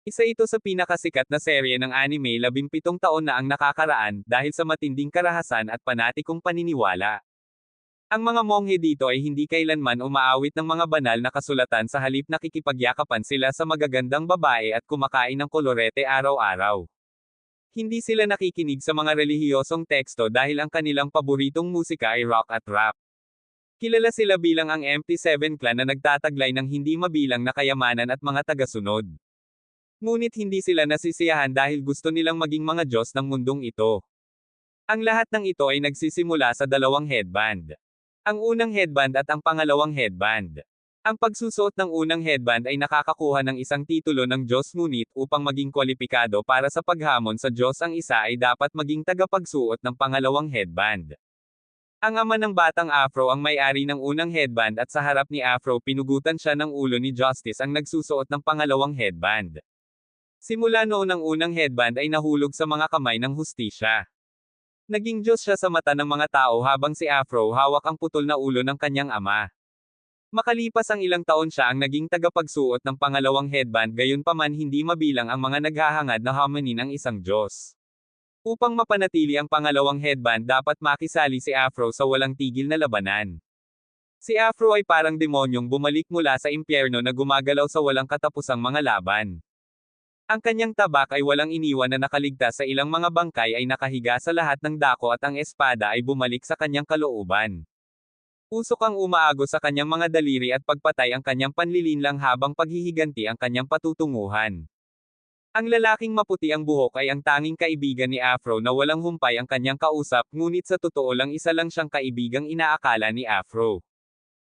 Isa ito sa pinakasikat na serye ng anime 17 taon na ang nakakaraan dahil sa matinding karahasan at panatikong paniniwala. Ang mga monghe dito ay hindi kailanman umaawit ng mga banal na kasulatan sa halip nakikipagyakapan sila sa magagandang babae at kumakain ng kolorete araw-araw. Hindi sila nakikinig sa mga relihiyosong teksto dahil ang kanilang paboritong musika ay rock at rap. Kilala sila bilang ang Empty Seven Clan na nagtataglay ng hindi mabilang na kayamanan at mga tagasunod. Ngunit hindi sila nasisiyahan dahil gusto nilang maging mga Diyos ng mundong ito. Ang lahat ng ito ay nagsisimula sa dalawang headband. Ang unang headband at ang pangalawang headband. Ang pagsusuot ng unang headband ay nakakakuha ng isang titulo ng Diyos, ngunit upang maging kwalipikado para sa paghamon sa Diyos ang isa ay dapat maging tagapagsuot ng pangalawang headband. Ang ama ng batang Afro ang may-ari ng unang headband at sa harap ni Afro pinugutan siya ng ulo ni Justice ang nagsusuot ng pangalawang headband. Simula noon ang unang headband ay nahulog sa mga kamay ng hustisya. Naging Diyos siya sa mata ng mga tao habang si Afro hawak ang putol na ulo ng kanyang ama. Makalipas ang ilang taon siya ang naging tagapagsuot ng pangalawang headband, gayunpaman hindi mabilang ang mga naghahangad na hamunin ang isang Diyos. Upang mapanatili ang pangalawang headband dapat makisali si Afro sa walang tigil na labanan. Si Afro ay parang demonyong bumalik mula sa impyerno na gumagalaw sa walang katapusang mga laban. Ang kanyang tabak ay walang iniwan na nakaligtas sa ilang mga bangkay ay nakahiga sa lahat ng dako at ang espada ay bumalik sa kanyang kalooban. Usok ang umaagos sa kanyang mga daliri at pagpatay ang kanyang panlilinlang habang paghihiganti ang kanyang patutunguhan. Ang lalaking maputi ang buhok ay ang tanging kaibigan ni Afro na walang humpay ang kanyang kausap, ngunit sa totoo lang isa lang siyang kaibigang inaakala ni Afro.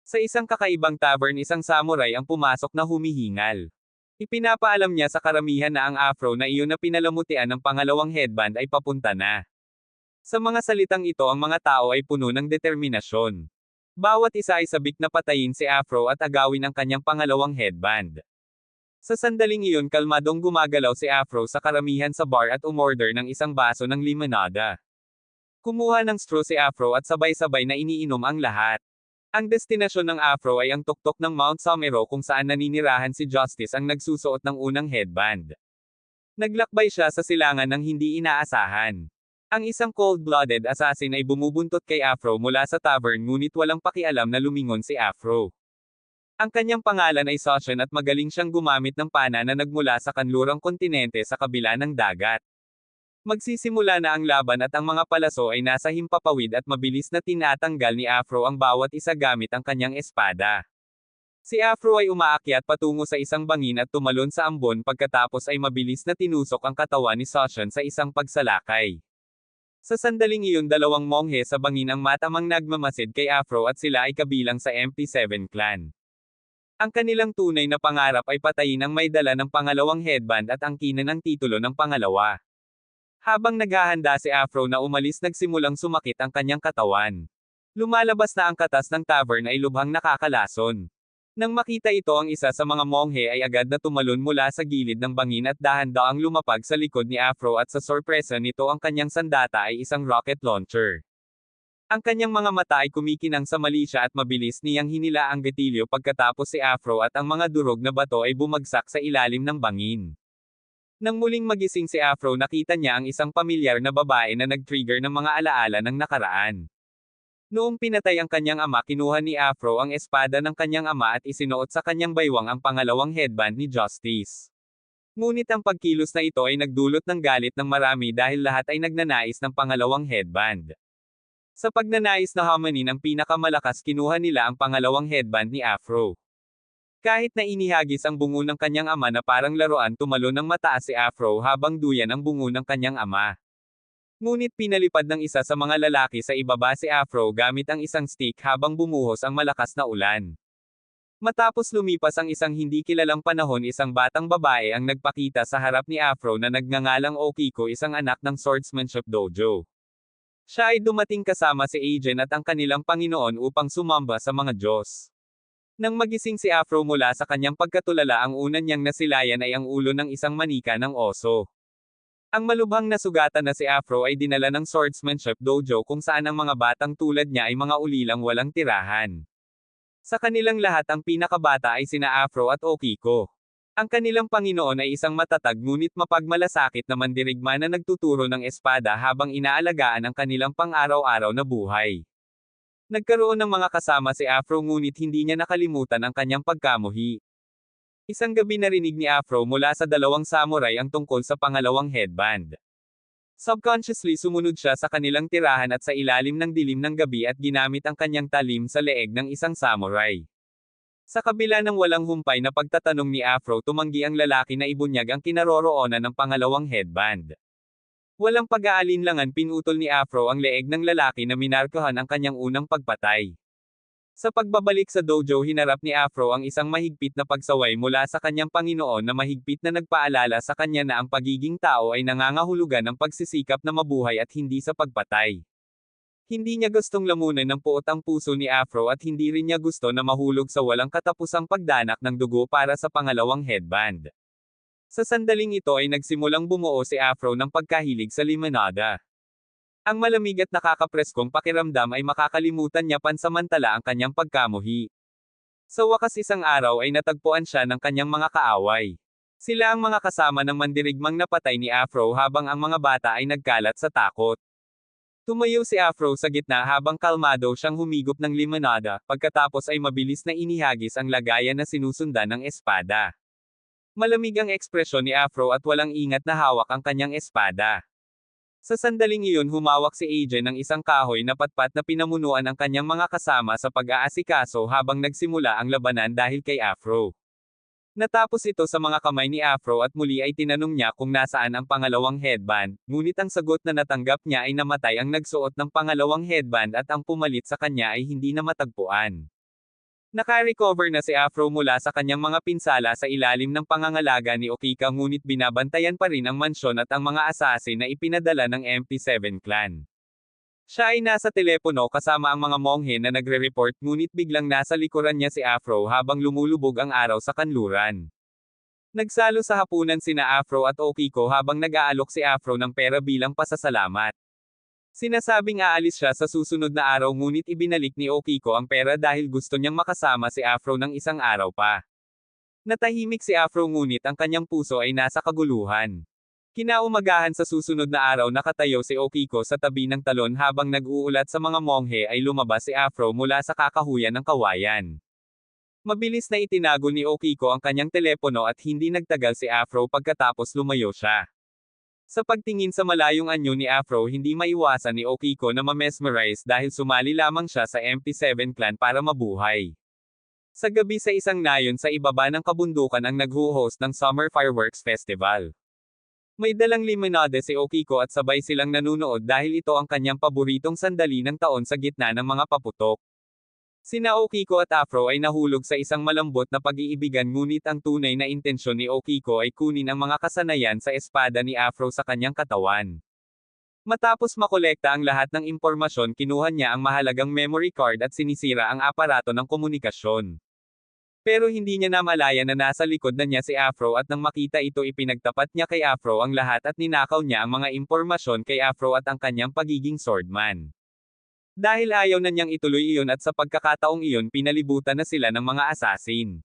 Sa isang kakaibang tavern isang samurai ang pumasok na humihingal. Ipinapaalam niya sa karamihan na ang Afro na iyon na pinalamutian ng pangalawang headband ay papunta na. Sa mga salitang ito ang mga tao ay puno ng determinasyon. Bawat isa ay sabik na patayin si Afro at agawin ang kanyang pangalawang headband. Sa sandaling iyon kalmadong gumagalaw si Afro sa karamihan sa bar at umorder ng isang baso ng limonada. Kumuha ng straw si Afro at sabay-sabay na iniinom ang lahat. Ang destinasyon ng Afro ay ang tuktok ng Mount Somero kung saan naninirahan si Justice ang nagsusuot ng unang headband. Naglakbay siya sa silangan ng hindi inaasahan. Ang isang cold-blooded assassin ay bumubuntot kay Afro mula sa tavern, ngunit walang pakialam na lumingon si Afro. Ang kanyang pangalan ay Soshin at magaling siyang gumamit ng pana na nagmula sa kanlurang kontinente sa kabila ng dagat. Magsisimula na ang laban at ang mga palaso ay nasa himpapawid at mabilis na tinatanggal ni Afro ang bawat isa gamit ang kanyang espada. Si Afro ay umaakyat patungo sa isang bangin at tumalon sa ambon, pagkatapos ay mabilis na tinusok ang katawan ni Soshin sa isang pagsalakay. Sa sandaling iyon dalawang monghe sa bangin ang matamang nagmamasid kay Afro at sila ay kabilang sa Empty Seven Clan. Ang kanilang tunay na pangarap ay patayin ang may dala ng pangalawang headband at angkinan ng titulo ng pangalawa. Habang naghahanda si Afro na umalis nagsimulang sumakit ang kanyang katawan. Lumalabas na ang katas ng tavern ay lubhang nakakalason. Nang makita ito ang isa sa mga monghe ay agad na tumalon mula sa gilid ng bangin at dahan-daang lumapag sa likod ni Afro at sa sorpresa nito ang kanyang sandata ay isang rocket launcher. Ang kanyang mga mata ay kumikinang sa malisya at mabilis niyang hinila ang gatilyo, pagkatapos si Afro at ang mga durog na bato ay bumagsak sa ilalim ng bangin. Nang muling magising si Afro nakita niya ang isang pamilyar na babae na nag-trigger ng mga alaala ng nakaraan. Noong pinatay ang kanyang ama kinuha ni Afro ang espada ng kanyang ama at isinuot sa kanyang baywang ang pangalawang headband ni Justice. Ngunit ang pagkilos na ito ay nagdulot ng galit ng marami dahil lahat ay nagnanais ng pangalawang headband. Sa pagnanais na hamunin ang pinakamalakas kinuha nila ang pangalawang headband ni Afro. Kahit na inihagis ang bungo ng kanyang ama na parang laruan, tumalon ng mataas si Afro habang duyan ang bungo ng kanyang ama. Ngunit pinalipad ng isa sa mga lalaki sa ibaba si Afro gamit ang isang stick habang bumuhos ang malakas na ulan. Matapos lumipas ang isang hindi kilalang panahon, isang batang babae ang nagpakita sa harap ni Afro na nagngangalang Okiko, isang anak ng swordsmanship dojo. Siya ay dumating kasama si Agent at ang kanilang Panginoon upang sumamba sa mga Diyos. Nang magising si Afro mula sa kanyang pagkatulala, ang una niyang nasilayan ay ang ulo ng isang manika ng oso. Ang malubhang nasugatan na si Afro ay dinala ng swordsmanship dojo kung saan ang mga batang tulad niya ay mga ulilang walang tirahan. Sa kanilang lahat ang pinakabata ay sina Afro at Okiko. Ang kanilang Panginoon ay isang matatag ngunit mapagmalasakit na mandirigma na nagtuturo ng espada habang inaalagaan ang kanilang pang-araw-araw na buhay. Nagkaroon ng mga kasama si Afro ngunit hindi niya nakalimutan ang kanyang pagkamuhi. Isang gabi narinig ni Afro mula sa dalawang samurai ang tungkol sa pangalawang headband. Subconsciously sumunod siya sa kanilang tirahan at sa ilalim ng dilim ng gabi at ginamit ang kanyang talim sa leeg ng isang samurai. Sa kabila ng walang humpay na pagtatanong ni Afro, tumanggi ang lalaki na ibunyag ang kinaroroonan ng pangalawang headband. Walang pag-aalinlangan pinutol ni Afro ang leeg ng lalaki na minarkahan ang kanyang unang pagpatay. Sa pagbabalik sa dojo hinarap ni Afro ang isang mahigpit na pagsaway mula sa kanyang Panginoon na mahigpit na nagpaalala sa kanya na ang pagiging tao ay nangangahulugan ng pagsisikap na mabuhay at hindi sa pagpatay. Hindi niya gustong lamunan ng puot ang puso ni Afro at hindi rin niya gusto na mahulog sa walang katapusang pagdanak ng dugo para sa pangalawang headband. Sa sandaling ito ay nagsimulang bumuo si Afro ng pagkahilig sa limonada. Ang malamig at nakakapreskong pakiramdam ay makakalimutan niya pansamantala ang kanyang pagkamuhi. Sa wakas isang araw ay natagpuan siya ng kanyang mga kaaway. Sila ang mga kasama ng mandirigmang napatay ni Afro habang ang mga bata ay nagkalat sa takot. Tumayo si Afro sa gitna habang kalmado siyang humigop ng limonada, pagkatapos ay mabilis na inihagis ang lagayan na sinusundan ng espada. Malamig ang ekspresyon ni Afro at walang ingat na hawak ang kanyang espada. Sa sandaling iyon humawak si Agen ng isang kahoy na patpat na pinamunuan ang kanyang mga kasama sa pag-aasikaso habang nagsimula ang labanan dahil kay Afro. Natapos ito sa mga kamay ni Afro at muli ay tinanong niya kung nasaan ang pangalawang headband, ngunit ang sagot na natanggap niya ay namatay ang nagsuot ng pangalawang headband at ang pumalit sa kanya ay hindi na matagpuan. Naka-recover na si Afro mula sa kanyang mga pinsala sa ilalim ng pangangalaga ni Okika ngunit binabantayan pa rin ang mansyon at ang mga assassin na ipinadala ng MP7 clan. Siya ay nasa telepono kasama ang mga monghe na nagre-report ngunit biglang nasa likuran niya si Afro habang lumulubog ang araw sa kanluran. Nagsalo sa hapunan sina Afro at Okiko habang nag-aalok si Afro ng pera bilang pasasalamat. Sinasabing aalis siya sa susunod na araw ngunit ibinalik ni Okiko ang pera dahil gusto niyang makasama si Afro ng isang araw pa. Natahimik si Afro ngunit ang kanyang puso ay nasa kaguluhan. Kinaumagahan sa susunod na araw nakatayo si Okiko sa tabi ng talon habang nag-uulat sa mga monghe ay lumabas si Afro mula sa kakahuyan ng kawayan. Mabilis na itinago ni Okiko ang kanyang telepono at hindi nagtagal si Afro pagkatapos lumayo siya. Sa pagtingin sa malayong anyo ni Afro hindi maiwasan ni Okiko na ma-mesmerize dahil sumali lamang siya sa MP7 clan para mabuhay. Sa gabi sa isang nayon sa ibaba ng kabundukan ang nagho-host ng Summer Fireworks Festival. May dalang limonada si Okiko at sabay silang nanunood dahil ito ang kanyang paboritong sandali ng taon sa gitna ng mga paputok. Sina Okiko at Afro ay nahulog sa isang malambot na pag-iibigan ngunit ang tunay na intensyon ni Okiko ay kunin ang mga kasanayan sa espada ni Afro sa kanyang katawan. Matapos makolekta ang lahat ng impormasyon kinuha niya ang mahalagang memory card at sinisira ang aparato ng komunikasyon. Pero hindi niya namalaya na nasa likod na niya si Afro at nang makita ito ipinagtapat niya kay Afro ang lahat at ninakaw niya ang mga impormasyon kay Afro at ang kanyang pagiging swordman. Dahil ayaw na niyang ituloy iyon at sa pagkakataong iyon pinalibutan na sila ng mga assassin.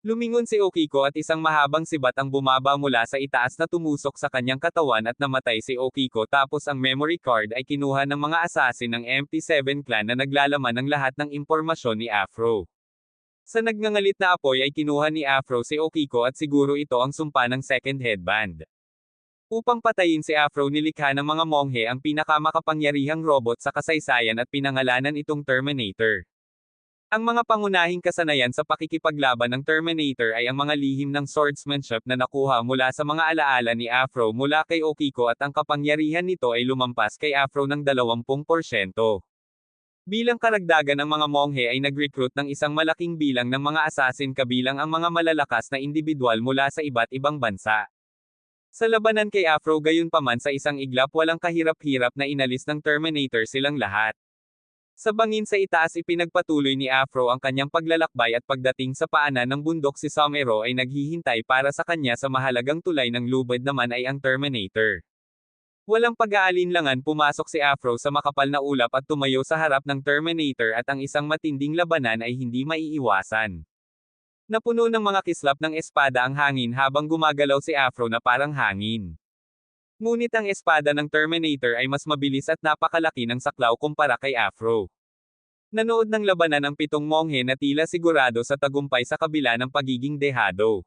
Lumingon si Okiko at isang mahabang sibat ang bumaba mula sa itaas na tumusok sa kanyang katawan at namatay si Okiko tapos ang memory card ay kinuha ng mga assassin ng MP7 clan na naglalaman ng lahat ng impormasyon ni Afro. Sa nagngangalit na apoy ay kinuha ni Afro si Okiko at siguro ito ang sumpa ng second headband. Upang patayin si Afro nilikha ng mga monghe ang pinakamakapangyarihang robot sa kasaysayan at pinangalanan itong Terminator. Ang mga pangunahing kasanayan sa pakikipaglaban ng Terminator ay ang mga lihim ng swordsmanship na nakuha mula sa mga alaala ni Afro mula kay Okiko at ang kapangyarihan nito ay lumampas kay Afro ng 20%. Bilang karagdagan ang mga monghe ay nag-recruit ng isang malaking bilang ng mga assassin kabilang ang mga malalakas na individual mula sa iba't ibang bansa. Sa labanan kay Afro gayunpaman sa isang iglap walang kahirap-hirap na inalis ng Terminator silang lahat. Sa bangin sa itaas ipinagpatuloy ni Afro ang kanyang paglalakbay at pagdating sa paanan ng bundok si Somero ay naghihintay para sa kanya sa mahalagang tulay ng lubid naman ay ang Terminator. Walang pag-aalinlangan pumasok si Afro sa makapal na ulap at tumayo sa harap ng Terminator at ang isang matinding labanan ay hindi maiiwasan. Napuno ng mga kislap ng espada ang hangin habang gumagalaw si Afro na parang hangin. Ngunit ang espada ng Terminator ay mas mabilis at napakalaki ng saklaw kumpara kay Afro. Nanood ng labanan ang 7 monghe na tila sigurado sa tagumpay sa kabila ng pagiging dehado.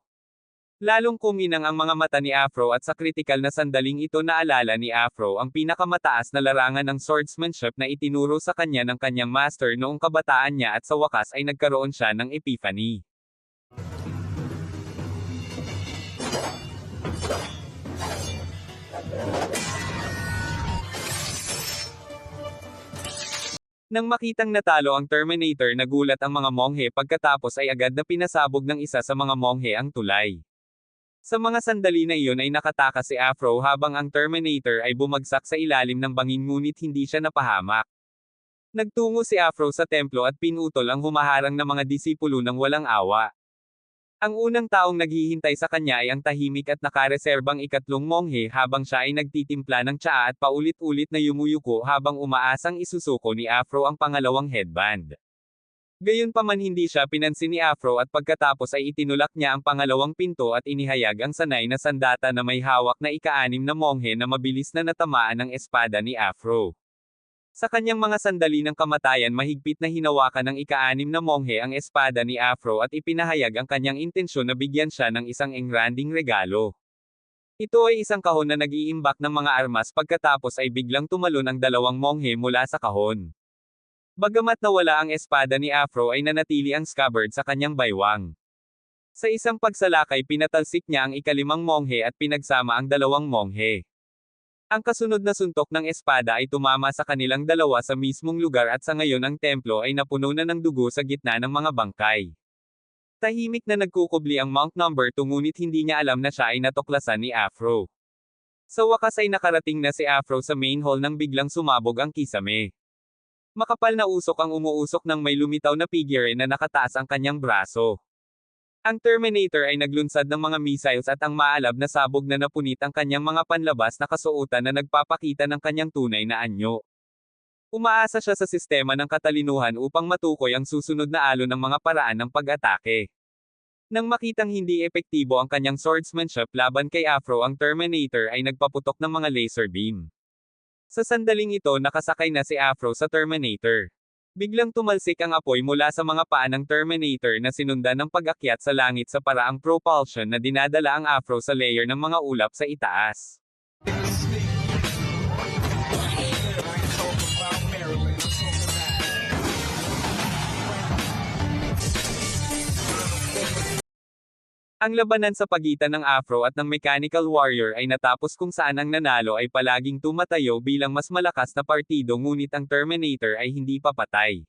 Lalong kuminang ang mga mata ni Afro at sa kritikal na sandaling ito naalala ni Afro ang pinakamataas na larangan ng swordsmanship na itinuro sa kanya ng kanyang master noong kabataan niya at sa wakas ay nagkaroon siya ng epiphany. Nang makitang natalo ang Terminator, nagulat ang mga monghe pagkatapos ay agad na pinasabog ng isa sa mga monghe ang tulay. Sa mga sandali na iyon ay nakatakas si Afro habang ang Terminator ay bumagsak sa ilalim ng bangin ngunit hindi siya napahamak. Nagtungo si Afro sa templo at pinutol ang humaharang na mga disipulo ng walang awa. Ang unang taong naghihintay sa kanya ay ang tahimik at nakareserbang ikatlong monghe habang siya ay nagtitimpla ng tsaa at paulit-ulit na yumuyuko habang umaasang isusuko ni Afro ang pangalawang headband. Gayunpaman hindi siya pinansin ni Afro at pagkatapos ay itinulak niya ang pangalawang pinto at inihayag ang sanay na sandata na may hawak na ika-6 na monghe na mabilis na natamaan ng espada ni Afro. Sa kanyang mga sandali ng kamatayan mahigpit na hinawakan ng ika-6 na monghe ang espada ni Afro at ipinahayag ang kanyang intensyon na bigyan siya ng isang engranding regalo. Ito ay isang kahon na nag-iimbak ng mga armas pagkatapos ay biglang tumalon ang 2 monghe mula sa kahon. Bagamat nawala ang espada ni Afro ay nanatili ang scabbard sa kanyang baywang. Sa isang pagsalakay pinatalsik niya ang ika-5 monghe at pinagsama ang 2 monghe. Ang kasunod na suntok ng espada ay tumama sa kanilang dalawa sa mismong lugar at sa ngayon ang templo ay napuno na ng dugo sa gitna ng mga bangkay. Tahimik na nagkukubli ang Monk number 2 ngunit hindi niya alam na siya ay natuklasan ni Afro. Sa wakas ay nakarating na si Afro sa main hall nang biglang sumabog ang kisame. Makapal na usok ang umuusok ng may lumitaw na figure na nakataas ang kanyang braso. Ang Terminator ay naglunsad ng mga missiles at ang maalab na sabog na napunit ang kanyang mga panlabas na kasuotan na nagpapakita ng kanyang tunay na anyo. Umaasa siya sa sistema ng katalinuhan upang matukoy ang susunod na alon ng mga paraan ng pag-atake. Nang makitang hindi epektibo ang kanyang swordsmanship laban kay Afro, ang Terminator ay nagpaputok ng mga laser beam. Sa sandaling ito nakasakay na si Afro sa Terminator. Biglang tumalsik ang apoy mula sa mga paa ng Terminator na sinundan ng pag-akyat sa langit sa paraang propulsion na dinadala ang Afro sa layer ng mga ulap sa itaas. Ang labanan sa pagitan ng Afro at ng Mechanical Warrior ay natapos kung saan ang nanalo ay palaging tumatayo bilang mas malakas na partido ngunit ang Terminator ay hindi papatay.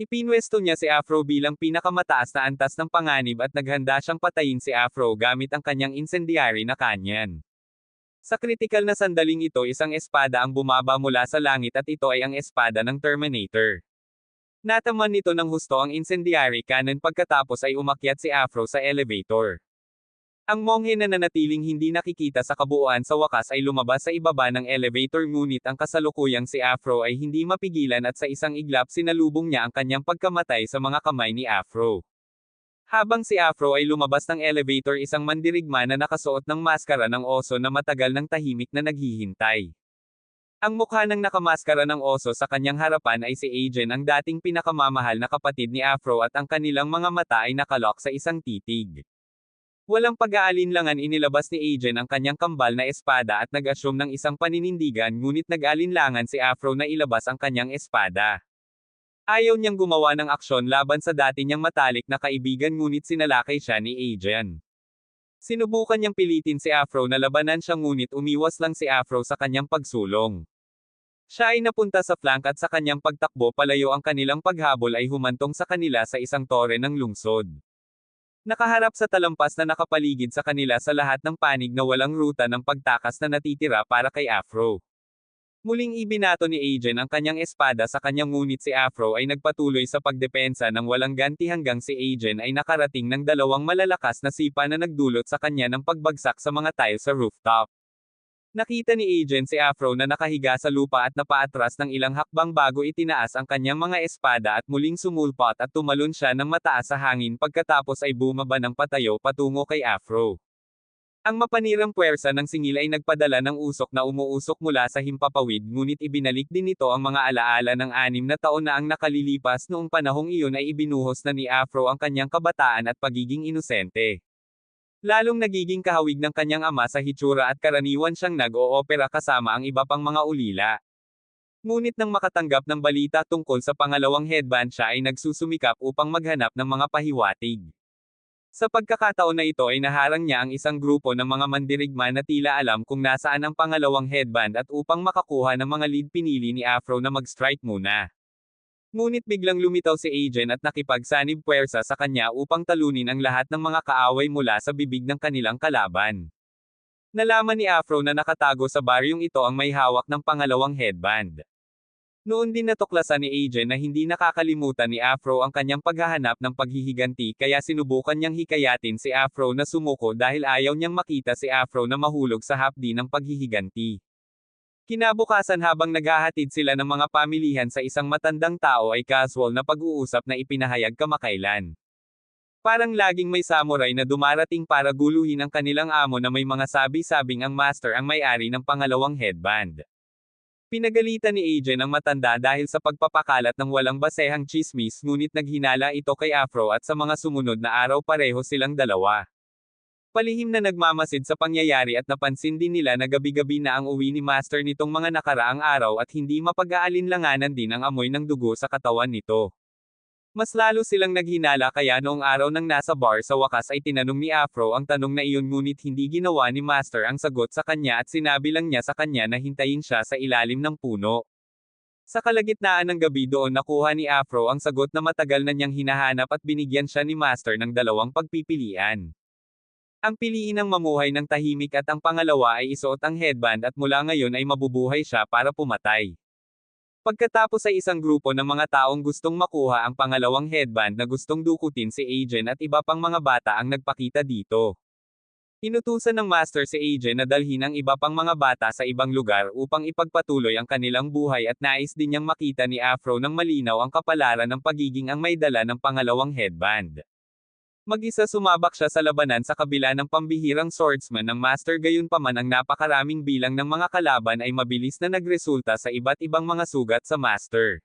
Ipinwesto niya si Afro bilang pinakamataas na antas ng panganib at naghanda siyang patayin si Afro gamit ang kanyang incendiary na kanyan. Sa kritikal na sandaling ito isang espada ang bumaba mula sa langit at ito ay ang espada ng Terminator. Nataman nito ng husto ang incendiary cannon pagkatapos ay umakyat si Afro sa elevator. Ang monghe na nanatiling hindi nakikita sa kabuuan sa wakas ay lumabas sa ibaba ng elevator ngunit ang kasalukuyang si Afro ay hindi mapigilan at sa isang iglap sinalubong niya ang kanyang pagkamatay sa mga kamay ni Afro. Habang si Afro ay lumabas ng elevator isang mandirigma na nakasuot ng maskara ng oso na matagal ng tahimik na naghihintay. Ang mukha ng nakamaskara ng oso sa kanyang harapan ay si Agen, ang dating pinakamamahal na kapatid ni Afro, at ang kanilang mga mata ay nakalock sa isang titig. Walang pag-aalinlangan inilabas ni Agen ang kanyang kambal na espada at nag-assume ng isang paninindigan ngunit nag-alinlangan si Afro na ilabas ang kanyang espada. Ayaw niyang gumawa ng aksyon laban sa dati niyang matalik na kaibigan ngunit sinalakay siya ni Agen. Sinubukan niyang pilitin si Afro na labanan siya ngunit umiwas lang si Afro sa kanyang pagsulong. Siya ay napunta sa flank at sa kanyang pagtakbo palayo ang kanilang paghabol ay humantong sa kanila sa isang tore ng lungsod. Nakaharap sa talampas na nakapaligid sa kanila sa lahat ng panig na walang ruta ng pagtakas na natitira para kay Afro. Muling ibinato ni Agen ang kanyang espada sa kanyang ngunit si Afro ay nagpatuloy sa pagdepensa ng walang ganti hanggang si Agen ay nakarating ng 2 malalakas na sipa na nagdulot sa kanya ng pagbagsak sa mga tile sa rooftop. Nakita ni Agent si Afro na nakahiga sa lupa at napaatras ng ilang hakbang bago itinaas ang kanyang mga espada at muling sumulpot at tumalon siya ng mataas sa hangin pagkatapos ay bumaba ng patayo patungo kay Afro. Ang mapanirang puwersa ng singil ay nagpadala ng usok na umuusok mula sa himpapawid ngunit ibinalik din nito ang mga alaala ng 6 na taon na ang nakalilipas noong panahong iyon ay ibinuhos na ni Afro ang kanyang kabataan at pagiging inosente. Lalong nagiging kahawig ng kanyang ama sa hitsura at karaniwan siyang nag-oopera kasama ang iba pang mga ulila. Ngunit nang makatanggap ng balita tungkol sa pangalawang headband siya ay nagsusumikap upang maghanap ng mga pahiwatig. Sa pagkakataon na ito ay naharang niya ang isang grupo ng mga mandirigma na tila alam kung nasaan ang pangalawang headband at upang makakuha ng mga lead pinili ni Afro na mag-strike muna. Ngunit biglang lumitaw si Agent at nakipagsanib puwersa sa kanya upang talunin ang lahat ng mga kaaway mula sa bibig ng kanilang kalaban. Nalaman ni Afro na nakatago sa baryong ito ang may hawak ng pangalawang headband. Noon din natuklasan ni Agent na hindi nakakalimutan ni Afro ang kanyang paghahanap ng paghihiganti kaya sinubukan niyang hikayatin si Afro na sumuko dahil ayaw niyang makita si Afro na mahulog sa hapdi ng paghihiganti. Kinabukasan habang naghahatid sila ng mga pamilihan sa isang matandang tao ay casual na pag-uusap na ipinahayag kamakailan. Parang laging may samurai na dumarating para guluhin ang kanilang amo na may mga sabi-sabing ang master ang may-ari ng pangalawang headband. Pinagalitan ni Agent ang matanda dahil sa pagpapakalat ng walang basehang chismis ngunit naghinala ito kay Afro at sa mga sumunod na araw pareho silang dalawa. Palihim na nagmamasid sa pangyayari at napansin din nila na gabi-gabi na ang uwi ni Master nitong mga nakaraang araw at hindi mapag-aalinlanganan din ang amoy ng dugo sa katawan nito. Mas lalo silang naghinala kaya noong araw nang nasa bar sa wakas ay tinanong ni Afro ang tanong na iyon ngunit hindi ginawa ni Master ang sagot sa kanya at sinabi lang niya sa kanya na hintayin siya sa ilalim ng puno. Sa kalagitnaan ng gabi doon nakuha ni Afro ang sagot na matagal na niyang hinahanap at binigyan siya ni Master ng dalawang pagpipilian. Ang piliin ng mamuhay ng tahimik at ang pangalawa ay isuot ang headband at mula ngayon ay mabubuhay siya para pumatay. Pagkatapos ay isang grupo ng mga taong gustong makuha ang pangalawang headband na gustong dukutin si Agent at iba pang mga bata ang nagpakita dito. Inutusan ng master si Agent na dalhin ang iba pang mga bata sa ibang lugar upang ipagpatuloy ang kanilang buhay at nais din niyang makita ni Afro ng malinaw ang kapalaran ng pagiging ang may dala ng pangalawang headband. Mag-isa sumabak siya sa labanan sa kabila ng pambihirang swordsman ng master gayunpaman ang napakaraming bilang ng mga kalaban ay mabilis na nagresulta sa iba't ibang mga sugat sa master.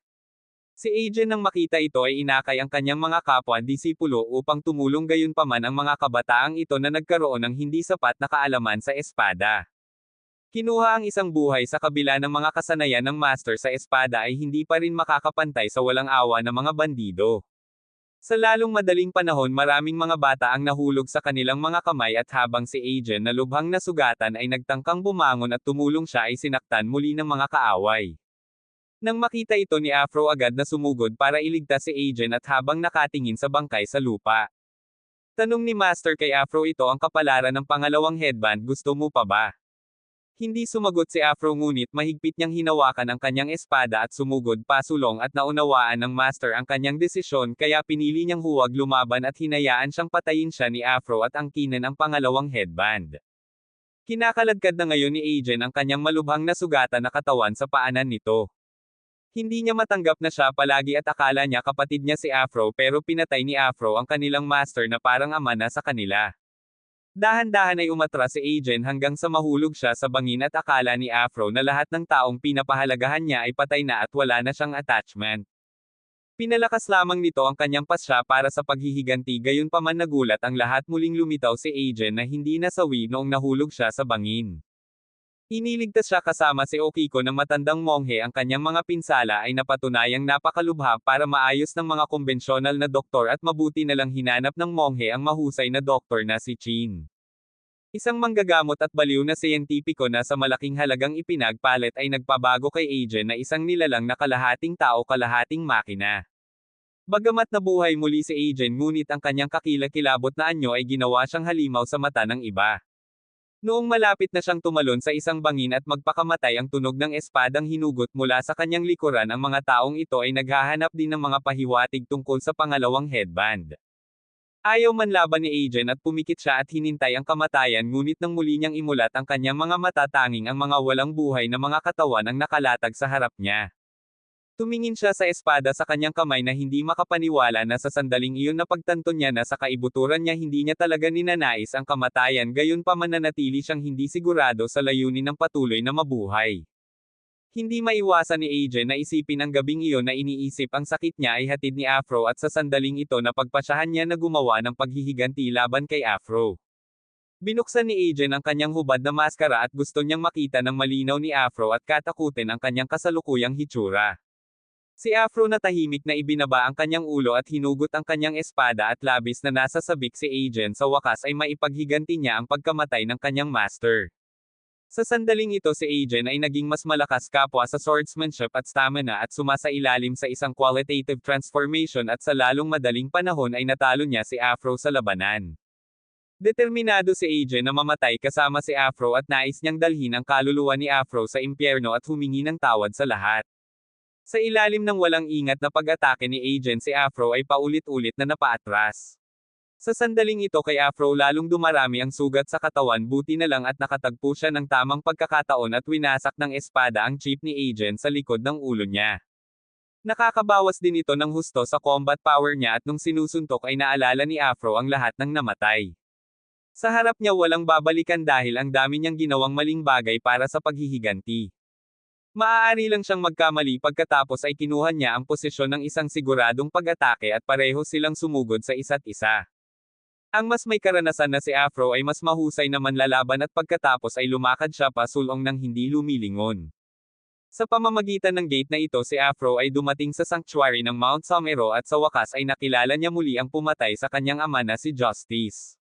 Si Agent nang makita ito ay inakay ang kanyang mga kapwa-disipulo upang tumulong gayunpaman ang mga kabataang ito na nagkaroon ng hindi sapat na kaalaman sa espada. Kinuha ang isang buhay sa kabila ng mga kasanayan ng master sa espada ay hindi pa rin makakapantay sa walang awa ng mga bandido. Sa lalong madaling panahon maraming mga bata ang nahulog sa kanilang mga kamay at habang si Agent na lubhang nasugatan ay nagtangkang bumangon at tumulong siya ay sinaktan muli ng mga kaaway. Nang makita ito ni Afro agad na sumugod para iligtas si Agent at habang nakatingin sa bangkay sa lupa. Tanong ni Master kay Afro ito ang kapalaran ng pangalawang headband gusto mo pa ba? Hindi sumagot si Afro ngunit mahigpit niyang hinawakan ang kanyang espada at sumugod pasulong at naunawaan ng Master ang kanyang desisyon kaya pinili niyang huwag lumaban at hinayaan siyang patayin siya ni Afro at angkinin ang pangalawang headband. Kinakaladkad na ngayon ni Agent ang kanyang malubhang na sugatan na katawan sa paanan nito. Hindi niya matanggap na siya palagi at akala niya kapatid niya si Afro pero pinatay ni Afro ang kanilang Master na parang ama na sa kanila. Dahan-dahan ay umatras si Agent hanggang sa mahulog siya sa bangin at akala ni Afro na lahat ng taong pinapahalagahan niya ay patay na at wala na siyang attachment. Pinalakas lamang nito ang kanyang pasya para sa paghihiganti gayunpaman nagulat ang lahat muling lumitaw si Agent na hindi nasawi noong nahulog siya sa bangin. Iniligtas siya kasama si Okiko ng matandang monghe ang kanyang mga pinsala ay napatunayang napakalubha para maayos ng mga kumbensyonal na doktor at mabuti na lang hinanap ng monghe ang mahusay na doktor na si Chin. Isang manggagamot at baliw na siyentipiko na sa malaking halagang ipinagpalit ay nagpabago kay Agent na isang nilalang na kalahating tao kalahating makina. Bagamat nabuhay muli si Agent ngunit ang kanyang kakilakilabot na anyo ay ginawa siyang halimaw sa mata ng iba. Noong malapit na siyang tumalon sa isang bangin at magpakamatay ang tunog ng espadang hinugot mula sa kanyang likuran ang mga taong ito ay naghahanap din ng mga pahiwatig tungkol sa pangalawang headband. Ayaw man laban ni Ajen at pumikit siya at hinintay ang kamatayan ngunit nang muli niyang imulat ang kanyang mga mata tanging ang mga walang buhay na mga katawan ang nakalatag sa harap niya. Tumingin siya sa espada sa kanyang kamay na hindi makapaniwala na sa sandaling iyon napagtanto niya na sa kaibuturan niya hindi niya talaga ninanais ang kamatayan gayon pa mananatili siyang hindi sigurado sa layunin ng patuloy na mabuhay. Hindi maiwasan ni Ajen na isipin ang gabing iyon na iniisip ang sakit niya ay hatid ni Afro at sa sandaling ito napagpasyahan niya na gumawa ng paghihiganti laban kay Afro. Binuksan ni Ajen ang kanyang hubad na maskara at gusto niyang makita ng malinaw ni Afro at katakutin ang kanyang kasalukuyang hitsura. Si Afro na tahimik na ibinaba ang kanyang ulo at hinugot ang kanyang espada at labis na nasasabik si Ajen sa wakas ay maipaghiganti niya ang pagkamatay ng kanyang master. Sa sandaling ito si Ajen ay naging mas malakas kapwa sa swordsmanship at stamina at sumasailalim sa isang qualitative transformation at sa lalong madaling panahon ay natalo niya si Afro sa labanan. Determinado si Ajen na mamatay kasama si Afro at nais niyang dalhin ang kaluluwa ni Afro sa impyerno at humingi ng tawad sa lahat. Sa ilalim ng walang ingat na pag-atake ni Ajen si Afro ay paulit-ulit na napaatras. Sa sandaling ito kay Afro lalong dumarami ang sugat sa katawan buti na lang at nakatagpo siya ng tamang pagkakataon at winasak ng espada ang chip ni Ajen sa likod ng ulo niya. Nakakabawas din ito ng husto sa combat power niya at nung sinusuntok ay naalala ni Afro ang lahat ng namatay. Sa harap niya walang babalikan dahil ang dami niyang ginawang maling bagay para sa paghihiganti. Maaari lang siyang magkamali pagkatapos ay kinuha niya ang posisyon ng isang siguradong pag-atake at pareho silang sumugod sa isa't isa. Ang mas may karanasan na si Afro ay mas mahusay na manlalaban at pagkatapos ay lumakad siya pasulong ng hindi lumilingon. Sa pamamagitan ng gate na ito si Afro ay dumating sa sanctuary ng Mount Somero at sa wakas ay nakilala niya muli ang pumatay sa kanyang ama na si Justice.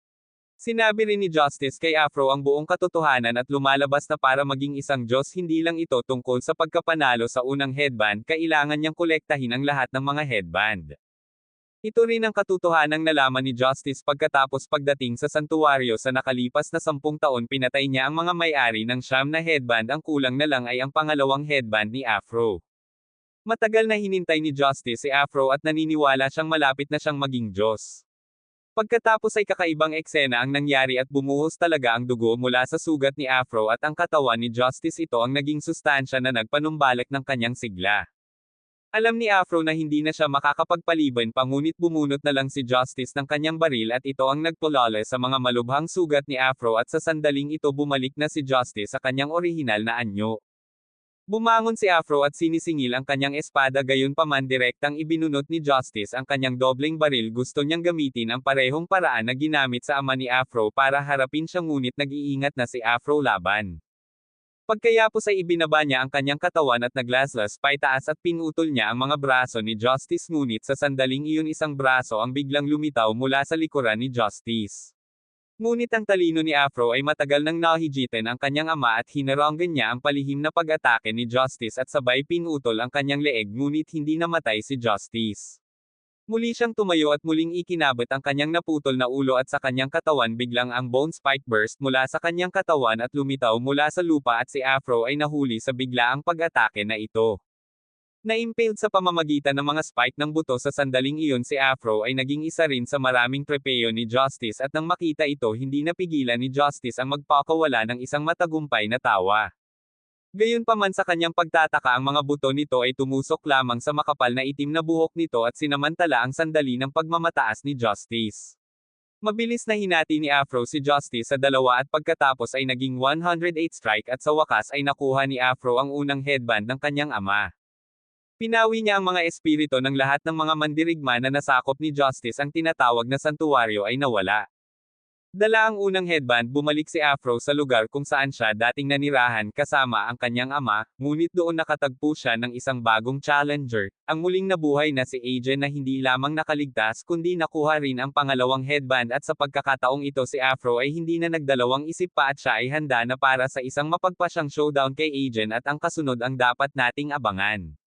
Sinabi rin ni Justice kay Afro ang buong katotohanan at lumalabas na para maging isang Diyos hindi lang ito tungkol sa pagkapanalo sa unang headband kailangan niyang kolektahin ang lahat ng mga headband. Ito rin ang katotohanang nalaman ni Justice pagkatapos pagdating sa santuwaryo sa nakalipas na 10 taon pinatay niya ang mga may-ari ng 9 na headband ang kulang na lang ay ang pangalawang headband ni Afro. Matagal na hinintay ni Justice si Afro at naniniwala siyang malapit na siyang maging Diyos. Pagkatapos ay kakaibang eksena ang nangyari at bumuhos talaga ang dugo mula sa sugat ni Afro at ang katawan ni Justice ito ang naging sustansya na nagpanumbalik ng kanyang sigla. Alam ni Afro na hindi na siya makakapagpaliban pa ngunit bumunot na lang si Justice ng kanyang baril at ito ang nagpulala sa mga malubhang sugat ni Afro at sa sandaling ito bumalik na si Justice sa kanyang orihinal na anyo. Bumangon si Afro at sinisingil ang kanyang espada gayunpaman direktang ibinunot ni Justice ang kanyang dobleng baril gusto niyang gamitin ang parehong paraan na ginamit sa ama ni Afro para harapin siya ngunit nag-iingat na si Afro laban. Pagkayapos ay ibinaba niya ang kanyang katawan at naglaslas paitaas at pinutol niya ang mga braso ni Justice ngunit sa sandaling iyon isang braso ang biglang lumitaw mula sa likuran ni Justice. Ngunit ang talino ni Afro ay matagal nang nahigitan ang kanyang ama at hinaranggan niya ang palihim na pag-atake ni Justice at sabay pinutol ang kanyang leeg ngunit hindi namatay si Justice. Muli siyang tumayo at muling ikinabot ang kanyang naputol na ulo at sa kanyang katawan biglang ang bone spike burst mula sa kanyang katawan at lumitaw mula sa lupa at si Afro ay nahuli sa biglaang pag-atake na ito. Na-impaled sa pamamagitan ng mga spike ng buto sa sandaling iyon si Afro ay naging isa rin sa maraming trepeyo ni Justice at nang makita ito hindi napigilan ni Justice ang magpakawala ng isang matagumpay na tawa. Gayunpaman sa kanyang pagtataka ang mga buto nito ay tumusok lamang sa makapal na itim na buhok nito at sinamantala ang sandali ng pagmamataas ni Justice. Mabilis na hinati ni Afro si Justice sa dalawa at pagkatapos ay naging 108 strike at sa wakas ay nakuha ni Afro ang unang headband ng kanyang ama. Pinawi niya ang mga espiritu ng lahat ng mga mandirigma na nasakop ni Justice ang tinatawag na santuwaryo ay nawala. Dala ang unang headband bumalik si Afro sa lugar kung saan siya dating nanirahan kasama ang kanyang ama, ngunit doon nakatagpo siya ng isang bagong challenger, ang muling nabuhay na si Ajen na hindi lamang nakaligtas kundi nakuha rin ang pangalawang headband at sa pagkakataong ito si Afro ay hindi na nagdalawang isip pa at siya ay handa na para sa isang mapagpasyang showdown kay Ajen at ang kasunod ang dapat nating abangan.